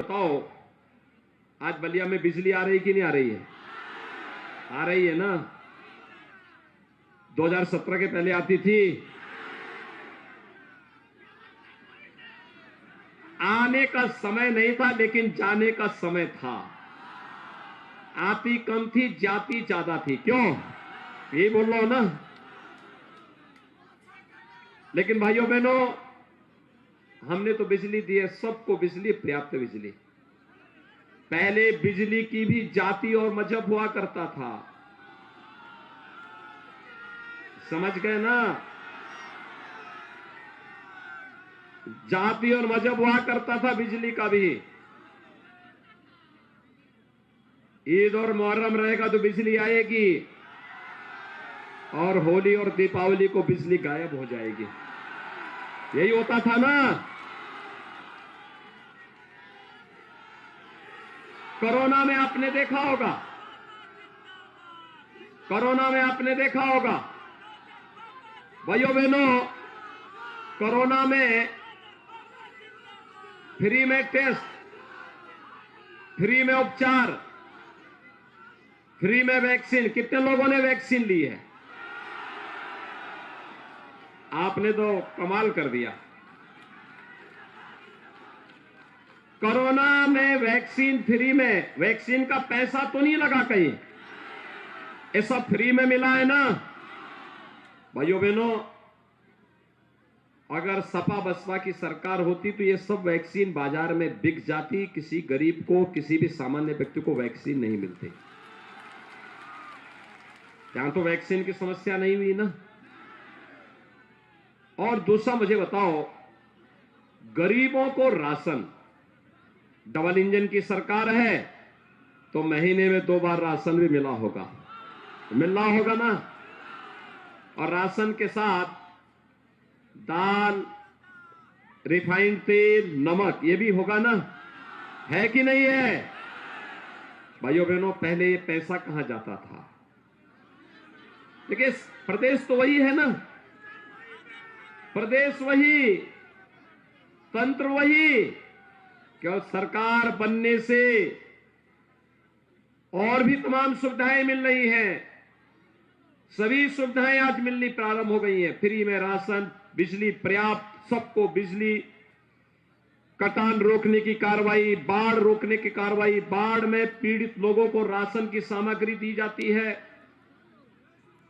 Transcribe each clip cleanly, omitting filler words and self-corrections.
बताओ, आज बलिया में बिजली आ रही कि नहीं आ रही है? आ रही है ना। 2017 के पहले आती थी। आने का समय नहीं था, लेकिन जाने का समय था। आती कम थी, जाती ज्यादा थी। क्यों? यही बोल रहा हूं ना। लेकिन भाइयों बहनों, हमने तो बिजली दी है, सबको बिजली, पर्याप्त बिजली। पहले बिजली की भी जाति और मजहब हुआ करता था, समझ गए ना। जाति और मजहब हुआ करता था बिजली का भी। ईद और मुहर्रम रहेगा तो बिजली आएगी, और होली और दीपावली को बिजली गायब हो जाएगी। यही होता था ना। कोरोना में आपने देखा होगा, कोरोना में आपने देखा होगा भाइयों बहनों, कोरोना में फ्री में टेस्ट, फ्री में उपचार, फ्री में वैक्सीन। कितने लोगों ने वैक्सीन ली है? आपने तो कमाल कर दिया। कोरोना में वैक्सीन फ्री में, वैक्सीन का पैसा तो नहीं लगा कहीं, ये सब फ्री में मिला है ना। भाइयों बहनों, अगर सपा बसपा की सरकार होती तो ये सब वैक्सीन बाजार में बिक जाती, किसी गरीब को, किसी भी सामान्य व्यक्ति को वैक्सीन नहीं मिलती। यहां तो वैक्सीन की समस्या नहीं हुई ना। और दूसरा मुझे बताओ, गरीबों को राशन, डबल इंजन की सरकार है तो महीने में 2 बार राशन भी मिला होगा, मिल रहा होगा ना। और राशन के साथ दाल, रिफाइंड तेल, नमक, ये भी होगा ना, है कि नहीं है? भाइयों बहनों, पहले ये पैसा कहां जाता था? देखिए, प्रदेश तो वही है ना, प्रदेश वही, तंत्र वही। क्यों? सरकार बनने से और भी तमाम सुविधाएं मिल रही हैं। सभी सुविधाएं आज मिलनी प्रारंभ हो गई हैं। फ्री में राशन, बिजली पर्याप्त, सबको बिजली, कटान रोकने की कार्रवाई, बाढ़ रोकने की कार्रवाई, बाढ़ में पीड़ित लोगों को राशन की सामग्री दी जाती है,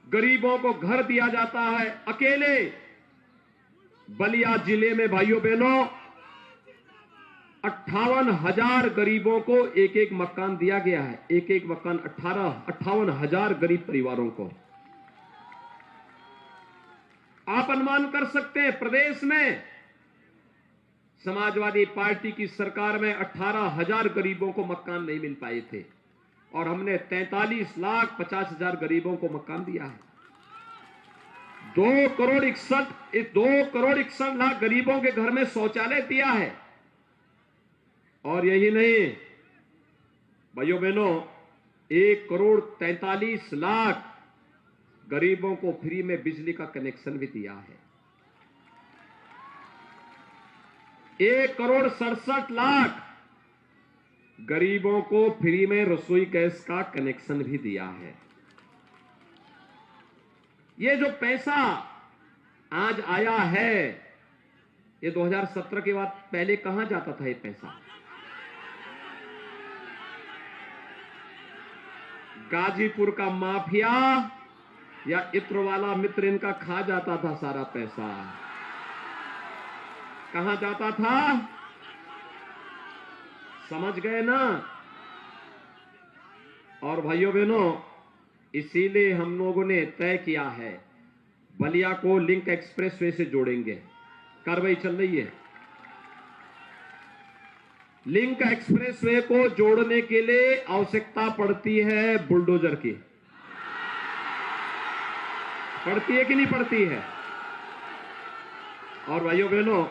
गरीबों को घर दिया जाता है। अकेले बलिया जिले में भाइयों बहनों 58,000 गरीबों को एक एक मकान दिया गया है। एक एक मकान 58,000 गरीब परिवारों को। आप अनुमान कर सकते हैं, प्रदेश में समाजवादी पार्टी की सरकार में 18,000 गरीबों को मकान नहीं मिल पाए थे, और हमने 43,50,000 गरीबों को मकान दिया है। 2 करोड़ 61 लाख गरीबों के घर में शौचालय दिया है। और यही नहीं भाइयों बहनों, 1 करोड़ 43 लाख गरीबों को फ्री में बिजली का कनेक्शन भी दिया है। 1 करोड़ 67 लाख गरीबों को फ्री में रसोई गैस का कनेक्शन भी दिया है। ये जो पैसा आज आया है, ये 2017 के बाद पहले कहां जाता था ये पैसा? गाजीपुर का माफिया या इत्र वाला मित्र इनका खा जाता था सारा पैसा। कहां जाता था? समझ गए ना। और भाइयों बहनों, इसीलिए हम लोगों ने तय किया है, बलिया को लिंक एक्सप्रेसवे से जोड़ेंगे। कार्रवाई चल रही है। लिंक एक्सप्रेसवे को जोड़ने के लिए आवश्यकता पड़ती है बुलडोजर की। पड़ती है कि नहीं पड़ती है? और भाइयों बहनों,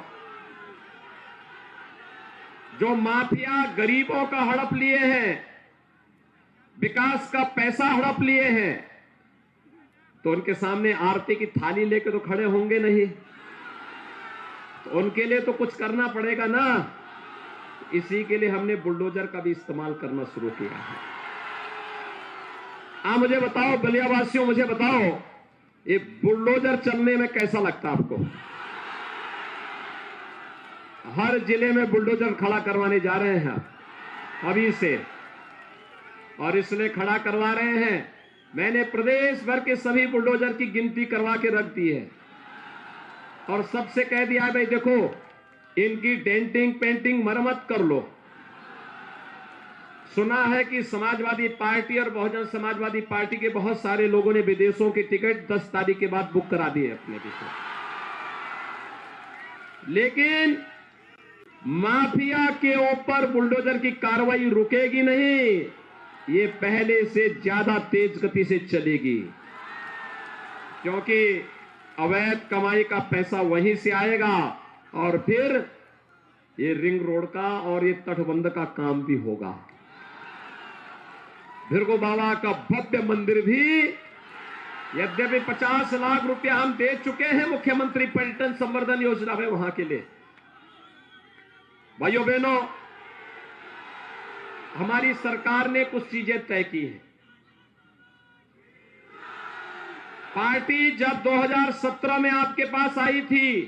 जो माफिया गरीबों का हड़प लिए हैं, विकास का पैसा हड़प लिए हैं, तो उनके सामने आरती की थाली लेकर तो खड़े होंगे नहीं। तो उनके लिए तो कुछ करना पड़ेगा ना। इसी के लिए हमने बुलडोजर का भी इस्तेमाल करना शुरू किया है। मुझे बताओ बलिया वासियों, मुझे बताओ ये बुलडोजर चलने में कैसा लगता है आपको? हर जिले में बुलडोजर खड़ा करवाने जा रहे हैं अभी से, और इसलिए खड़ा करवा रहे हैं। मैंने प्रदेश भर के सभी बुलडोजर की गिनती करवा के रख दी है और सबसे कह दिया है भाई देखो इनकी डेंटिंग पेंटिंग मरम्मत कर लो। सुना है कि समाजवादी पार्टी और बहुजन समाजवादी पार्टी के बहुत सारे लोगों ने विदेशों की टिकट 10 तारीख के बाद बुक करा दी है अपने देशों। लेकिन माफिया के ऊपर बुलडोजर की कार्रवाई रुकेगी नहीं, ये पहले से ज्यादा तेज गति से चलेगी, क्योंकि अवैध कमाई का पैसा वहीं से आएगा और फिर ये रिंग रोड का और ये तटबंध का काम भी होगा। भृगु बाबा का भव्य मंदिर भी यद्यपि 50 लाख रुपया हम दे चुके हैं मुख्यमंत्री पर्यटन संवर्धन योजना में वहां के लिए। भाइयों बहनों, हमारी सरकार ने कुछ चीजें तय की हैं। पार्टी जब 2017 में आपके पास आई थी,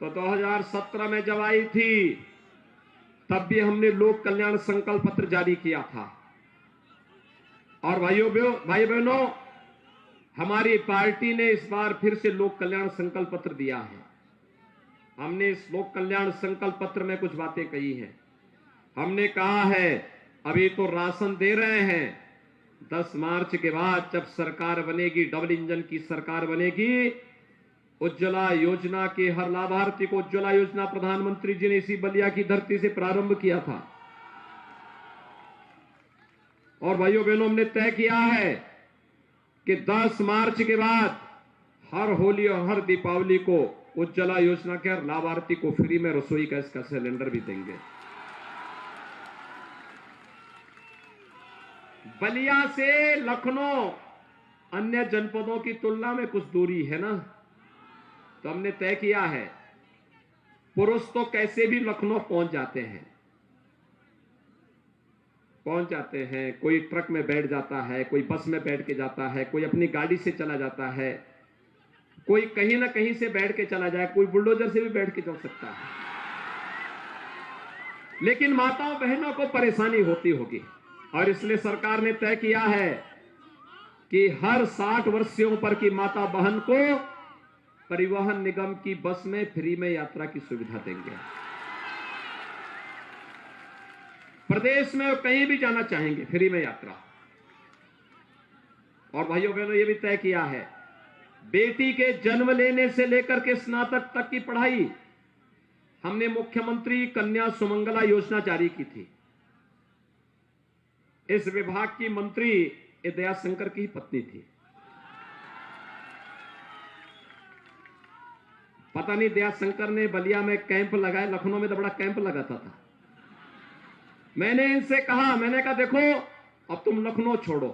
तो 2017 में जब आई थी तब भी हमने लोक कल्याण संकल्प पत्र जारी किया था। और भाई बहनों, हमारी पार्टी ने इस बार फिर से लोक कल्याण संकल्प पत्र दिया है। हमने इस लोक कल्याण संकल्प पत्र में कुछ बातें कही हैं। हमने कहा है अभी तो राशन दे रहे हैं, 10 मार्च के बाद जब सरकार बनेगी, डबल इंजन की सरकार बनेगी, उज्ज्वला योजना के हर लाभार्थी को उज्ज्वला योजना प्रधानमंत्री जी ने इसी बलिया की धरती से प्रारंभ किया था। और भाइयों बहनों, हमने तय किया है कि 10 मार्च के बाद हर होली और हर दीपावली को उज्ज्वला योजना के हर लाभार्थी को फ्री में रसोई गैस का सिलेंडर भी देंगे। बलिया से लखनऊ अन्य जनपदों की तुलना में कुछ दूरी है ना, तो हमने तय किया है पुरुष तो कैसे भी लखनऊ पहुंच जाते हैं, कोई ट्रक में बैठ जाता है, कोई बस में बैठ के जाता है, कोई अपनी गाड़ी से चला जाता है, कोई कहीं ना कहीं से बैठ के चला जाए, कोई बुलडोजर से भी बैठ के चल सकता है। लेकिन माताओं बहनों को परेशानी होती होगी, और इसलिए सरकार ने तय किया है कि हर 60 वर्ष से ऊपर की माता बहन को परिवहन निगम की बस में फ्री में यात्रा की सुविधा देंगे। प्रदेश में कहीं भी जाना चाहेंगे फ्री में यात्रा। और भाइयों बहनों, यह भी तय किया है बेटी के जन्म लेने से लेकर के स्नातक तक की पढ़ाई हमने मुख्यमंत्री कन्या सुमंगला योजना जारी की थी। इस विभाग की मंत्री दया शंकर की पत्नी थी। पता नहीं दया शंकर ने बलिया में कैंप लगाया, लखनऊ में तो बड़ा कैंप लगाता था। मैंने इनसे कहा, मैंने कहा देखो अब तुम लखनऊ छोड़ो,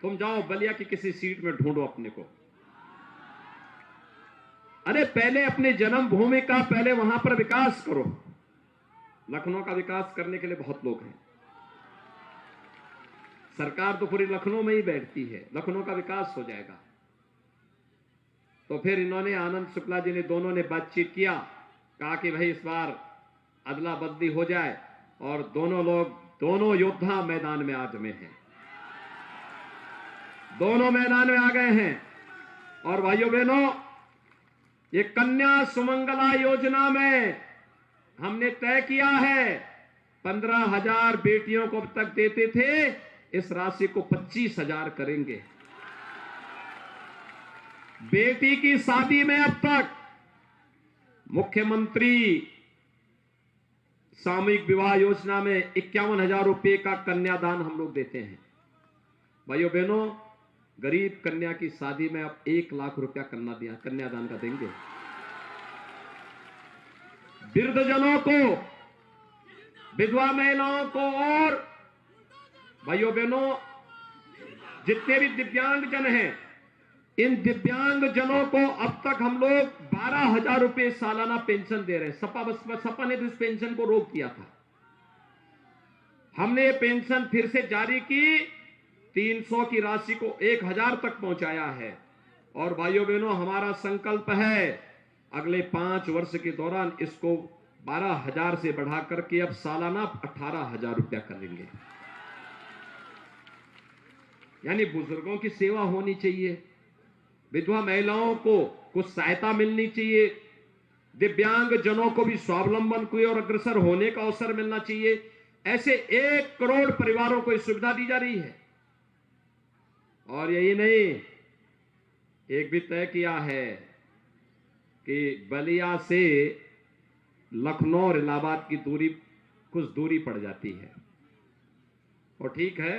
तुम जाओ बलिया की किसी सीट में ढूंढो अपने को। अरे पहले अपनी जन्मभूमि का पहले वहां पर विकास करो। लखनऊ का विकास करने के लिए बहुत लोग हैं, सरकार तो पूरी लखनऊ में ही बैठती है, लखनऊ का विकास हो जाएगा। तो फिर इन्होंने, आनंद शुक्ला जी ने, दोनों ने बातचीत किया, कहा कि भाई इस बार अदला बदली हो जाए, और दोनों योद्धा मैदान में आ जमे हैं, दोनों मैदान में आ गए हैं। और भाइयों बहनों, ये कन्या सुमंगला योजना में हमने तय किया है 15,000 बेटियों को अब तक देते थे, इस राशि को 25,000 करेंगे। बेटी की शादी में अब तक मुख्यमंत्री सामूहिक विवाह योजना में 51,000 रुपए का कन्यादान हम लोग देते हैं। भाइयों बहनों, गरीब कन्या की शादी में अब 1 लाख रुपया कन्यादान का देंगे। वृद्धजनों को, विधवा महिलाओं को, और भाइयों बहनों जितने भी दिव्यांग जन हैं इन दिव्यांग जनों को अब तक हम लोग 12,000 रुपए सालाना पेंशन दे रहे हैं। सपा ने तो इस पेंशन को रोक दिया था। हमने ये पेंशन फिर से जारी की, 300 की राशि को 1,000 तक पहुंचाया है। और भाइयों बहनों, हमारा संकल्प है अगले 5 वर्ष के दौरान इसको 12,000 से बढ़ा करके अब सालाना 18,000 रुपया करेंगे। यानी बुजुर्गों की सेवा होनी चाहिए, विधवा महिलाओं को कुछ सहायता मिलनी चाहिए, दिव्यांग जनों को भी स्वावलंबन की और अग्रसर होने का अवसर मिलना चाहिए। ऐसे 1 करोड़ परिवारों को सुविधा दी जा रही है। और यही नहीं, एक भी तय किया है कि बलिया से लखनऊ और इलाहाबाद की दूरी कुछ दूरी पड़ जाती है। और ठीक है,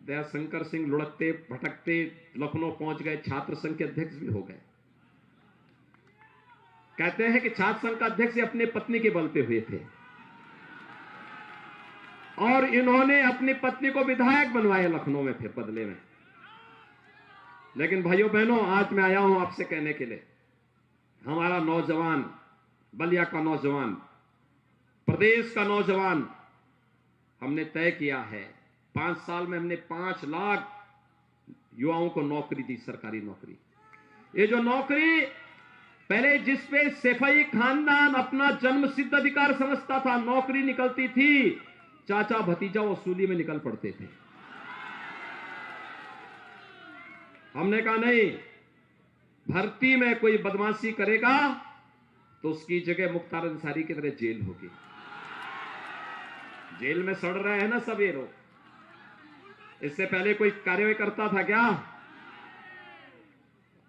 दयाशंकर सिंह लुढ़कते भटकते लखनऊ पहुंच गए, छात्र संघ के अध्यक्ष भी हो गए। कहते हैं कि छात्र संघ का अध्यक्ष अपने पत्नी के बल पे हुए थे और इन्होंने अपनी पत्नी को विधायक बनवाया लखनऊ में फिर बदले में। लेकिन भाइयों बहनों, आज मैं आया हूं आपसे कहने के लिए, हमारा नौजवान, बलिया का नौजवान, प्रदेश का नौजवान, हमने तय किया है 5 साल में हमने 5 लाख युवाओं को नौकरी दी, सरकारी नौकरी। ये जो नौकरी पहले जिस पे सैफई खानदान अपना जन्म सिद्ध अधिकार समझता था, नौकरी निकलती थी, चाचा भतीजा वसूली में निकल पड़ते थे। हमने कहा नहीं, भर्ती में कोई बदमाशी करेगा तो उसकी जगह मुख्तार अंसारी की तरह जेल होगी। जेल में सड़ रहे हैं ना सब ये लोग। इससे पहले कोई कार्रवाई करता था क्या?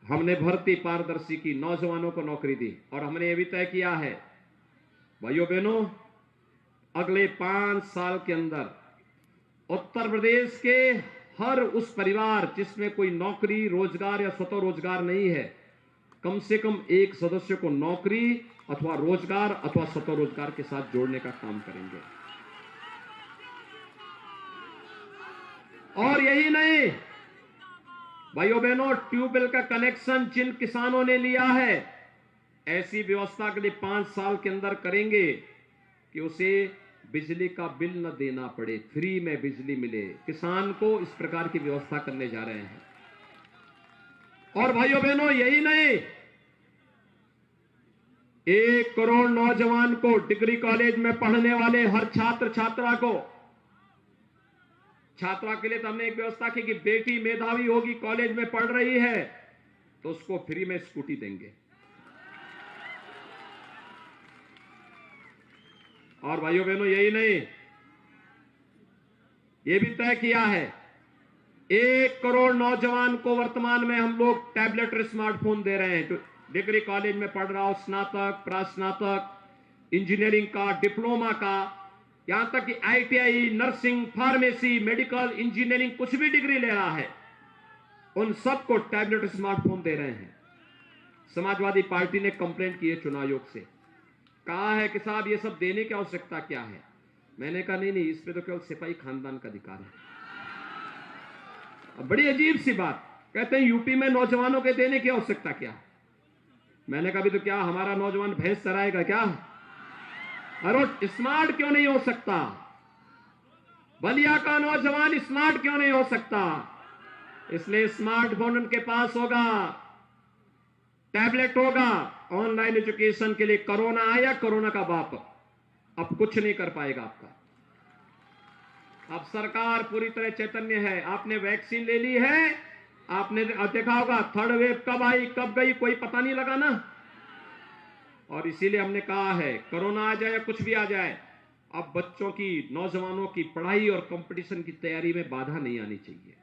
हमने भर्ती पारदर्शी की, नौजवानों को नौकरी दी। और हमने ये भी तय किया है भाइयों बहनों, अगले 5 साल के अंदर उत्तर प्रदेश के हर उस परिवार जिसमें कोई नौकरी, रोजगार या स्वतः रोजगार नहीं है, कम से कम एक सदस्य को नौकरी अथवा रोजगार अथवा स्वतः रोजगार के साथ जोड़ने का काम करेंगे। और यही नहीं भाइयों बहनों, ट्यूबवेल का कनेक्शन जिन किसानों ने लिया है, ऐसी व्यवस्था के लिए 5 साल के अंदर करेंगे कि उसे बिजली का बिल न देना पड़े, फ्री में बिजली मिले किसान को। इस प्रकार की व्यवस्था करने जा रहे हैं। और भाइयों बहनों, यही नहीं, 1 करोड़ नौजवान को, डिग्री कॉलेज में पढ़ने वाले हर छात्र छात्रा के लिए तो हमने एक व्यवस्था की कि बेटी मेधावी होगी, कॉलेज में पढ़ रही है तो उसको फ्री में स्कूटी देंगे। और भाइयों बहनों, यही नहीं, यह भी तय किया है 1 करोड़ नौजवान को वर्तमान में हम लोग टैबलेट और स्मार्टफोन दे रहे हैं। तो डिग्री कॉलेज में पढ़ रहा हो, स्नातक, प्रास्नातक, इंजीनियरिंग का, डिप्लोमा का, यहां तक कि ITI, nursing, pharmacy, medical, engineering, कुछ भी डिग्री ले रहा है, उन सबको टैबलेट स्मार्टफोन दे रहे हैं। समाजवादी पार्टी ने कंप्लेंट की है चुनाव आयोग से, कहा है कि साहब ये सब देने की आवश्यकता क्या है। मैंने कहा नहीं, इस पे तो केवल सिपाही खानदान का अधिकार है। अब बड़ी अजीब सी बात, कहते हैं यूपी में नौजवानों के देने की आवश्यकता क्या। मैंने कहा भी तो क्या हमारा नौजवान भैंस चराएगा क्या? अरे स्मार्ट क्यों नहीं हो सकता? बलिया का नौजवान स्मार्ट क्यों नहीं हो सकता? इसलिए स्मार्टफोन उनके पास होगा, टैबलेट होगा, ऑनलाइन एजुकेशन के लिए। कोरोना आया, कोरोना का बाप अब कुछ नहीं कर पाएगा आपका। अब सरकार पूरी तरह चैतन्य है। आपने वैक्सीन ले ली है, आपने देखा होगा 3rd वेव कब आई कब गई, कोई पता नहीं लगा ना। और इसीलिए हमने कहा है कोरोना आ जाए या कुछ भी आ जाए, अब बच्चों की, नौजवानों की पढ़ाई और कंपटीशन की तैयारी में बाधा नहीं आनी चाहिए।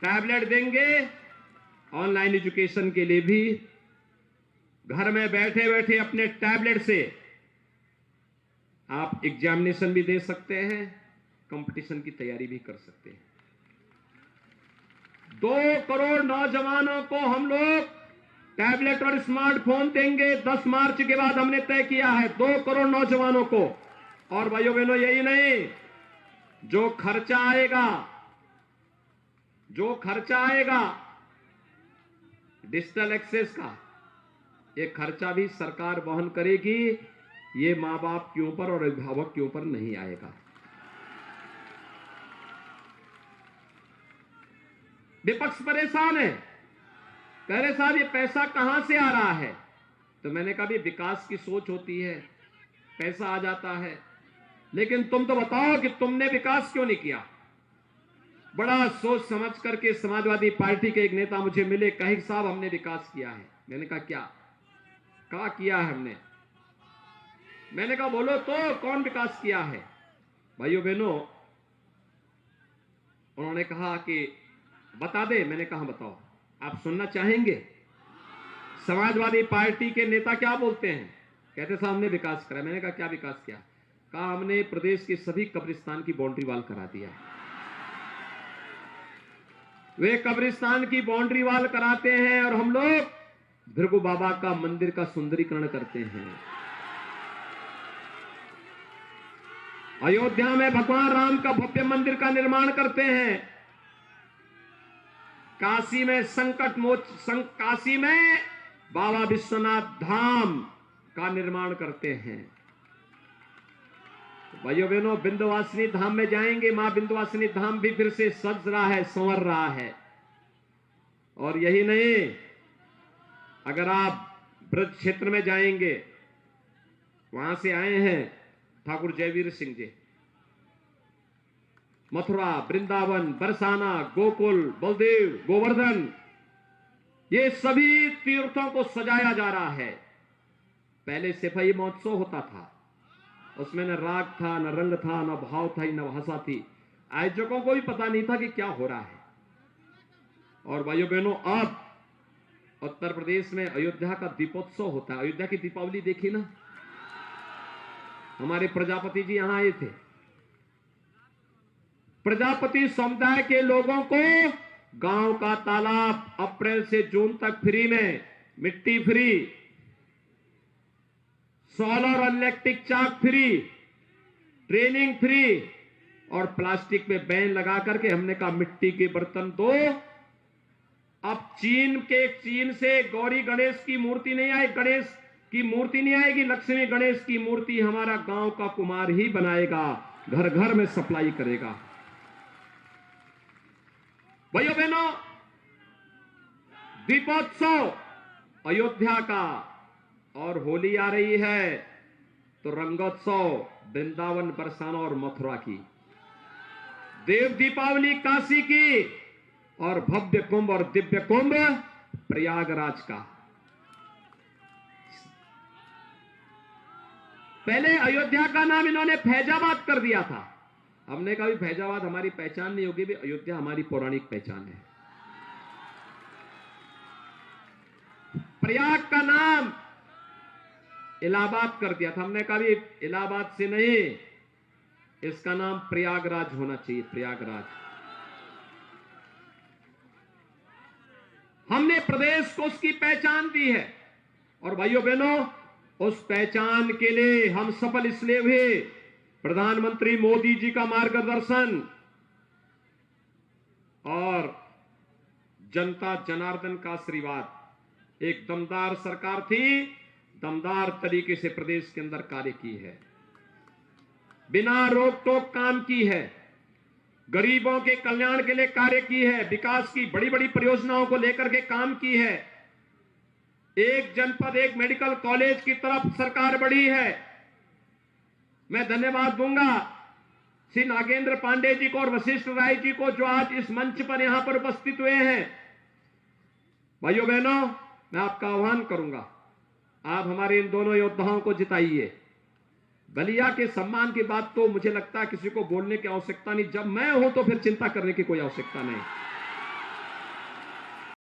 टैबलेट देंगे, ऑनलाइन एजुकेशन के लिए भी घर में बैठे बैठे अपने टैबलेट से आप एग्जामिनेशन भी दे सकते हैं, कंपटीशन की तैयारी भी कर सकते हैं। 2 करोड़ नौजवानों को हम लोग टैबलेट और स्मार्टफोन देंगे 10 मार्च के बाद, हमने तय किया है 2 करोड़ नौजवानों को। और भाइयों बहनों, यही नहीं, जो खर्चा आएगा जो खर्चा आएगा डिजिटल एक्सेस का, ये खर्चा भी सरकार वहन करेगी। ये मां बाप के ऊपर और अभिभावक के ऊपर नहीं आएगा। विपक्ष परेशान है, कह रहे साहब ये पैसा कहां से आ रहा है। तो मैंने कहा भी विकास की सोच होती है, पैसा आ जाता है, लेकिन तुम तो बताओ कि तुमने विकास क्यों नहीं किया। बड़ा सोच समझ करके समाजवादी पार्टी के एक नेता मुझे मिले, कहे साहब हमने विकास किया है। मैंने कहा क्या? कहा किया है हमने। मैंने कहा बोलो तो कौन विकास किया है। भाइयों बहनों, उन्होंने कहा कि बता दे। मैंने कहा बताओ, आप सुनना चाहेंगे? समाजवादी पार्टी के नेता क्या बोलते हैं? कहते साहब हमने विकास करा। मैंने कहा क्या विकास किया? कहा हमने प्रदेश के सभी कब्रिस्तान की बाउंड्री वाल करा दिया। वे कब्रिस्तान की बाउंड्री वाल कराते हैं और हम लोग भृगु बाबा का मंदिर का सुंदरीकरण करते हैं। अयोध्या में भगवान राम का भव्य मंदिर का निर्माण करते हैं। काशी में काशी में बाबा विश्वनाथ धाम का निर्माण करते हैं। भाइयों बहनों, विंध्यवासिनी धाम में जाएंगे, मां विंध्यवासिनी धाम भी फिर से सज रहा है, संवर रहा है। और यही नहीं, अगर आप ब्रज क्षेत्र में जाएंगे, वहां से आए हैं ठाकुर जयवीर सिंह जी, मथुरा, वृंदावन, बरसाना, गोकुल, बलदेव, गोवर्धन, ये सभी तीर्थों को सजाया जा रहा है। पहले सिपाही महोत्सव होता था, उसमें न राग था, न रंग था, न भाव था, न भाषा थी। आयोजकों को भी पता नहीं था कि क्या हो रहा है। और भाइयों बहनों, अब उत्तर प्रदेश में अयोध्या का दीपोत्सव होता है। अयोध्या की दीपावली देखी ना, हमारे प्रजापति जी यहां आए थे। प्रजापति समुदाय के लोगों को गांव का तालाब अप्रैल से जून तक फ्री में, मिट्टी फ्री, सोलर और इलेक्ट्रिक चाक फ्री, ट्रेनिंग फ्री, और प्लास्टिक पे बैन लगा करके हमने कहा मिट्टी के बर्तन दो। अब चीन से गौरी गणेश की मूर्ति नहीं आए, गणेश की मूर्ति नहीं आएगी, लक्ष्मी गणेश की मूर्ति हमारा गांव का कुमार ही बनाएगा, घर घर में सप्लाई करेगा। भाइयों बहनों, दीपोत्सव अयोध्या का, और होली आ रही है तो रंगोत्सव वृंदावन, बरसाना और मथुरा की, देव दीपावली काशी की, और भव्य कुंभ और दिव्य कुंभ प्रयागराज का। पहले अयोध्या का नाम इन्होंने फैजाबाद कर दिया था। हमने कहा भी फैजाबाद हमारी पहचान नहीं होगी, भी अयोध्या हमारी पौराणिक पहचान है। प्रयाग का नाम इलाहाबाद कर दिया था। हमने कहा भी इलाहाबाद से नहीं, इसका नाम प्रयागराज होना चाहिए, प्रयागराज। हमने प्रदेश को उसकी पहचान दी है। और भाइयों बहनों, उस पहचान के लिए हम सफल इसलिए हुए, प्रधानमंत्री मोदी जी का मार्गदर्शन और जनता जनार्दन का आशीर्वाद। एक दमदार सरकार थी, दमदार तरीके से प्रदेश के अंदर कार्य की है, बिना रोक टोक काम की है, गरीबों के कल्याण के लिए कार्य की है, विकास की बड़ी बड़ी परियोजनाओं को लेकर के काम की है। एक जनपद एक मेडिकल कॉलेज की तरफ सरकार बढ़ी है। मैं धन्यवाद दूंगा श्री नागेंद्र पांडे जी को और वशिष्ठ राय जी को, जो आज इस मंच पर यहां पर उपस्थित हुए हैं। भाइयों बहनों, मैं आपका आह्वान करूंगा, आप हमारे इन दोनों योद्धाओं को जिताइए। बलिया के सम्मान की बात तो मुझे लगता है किसी को बोलने की आवश्यकता नहीं, जब मैं हूं तो फिर चिंता करने की कोई आवश्यकता नहीं।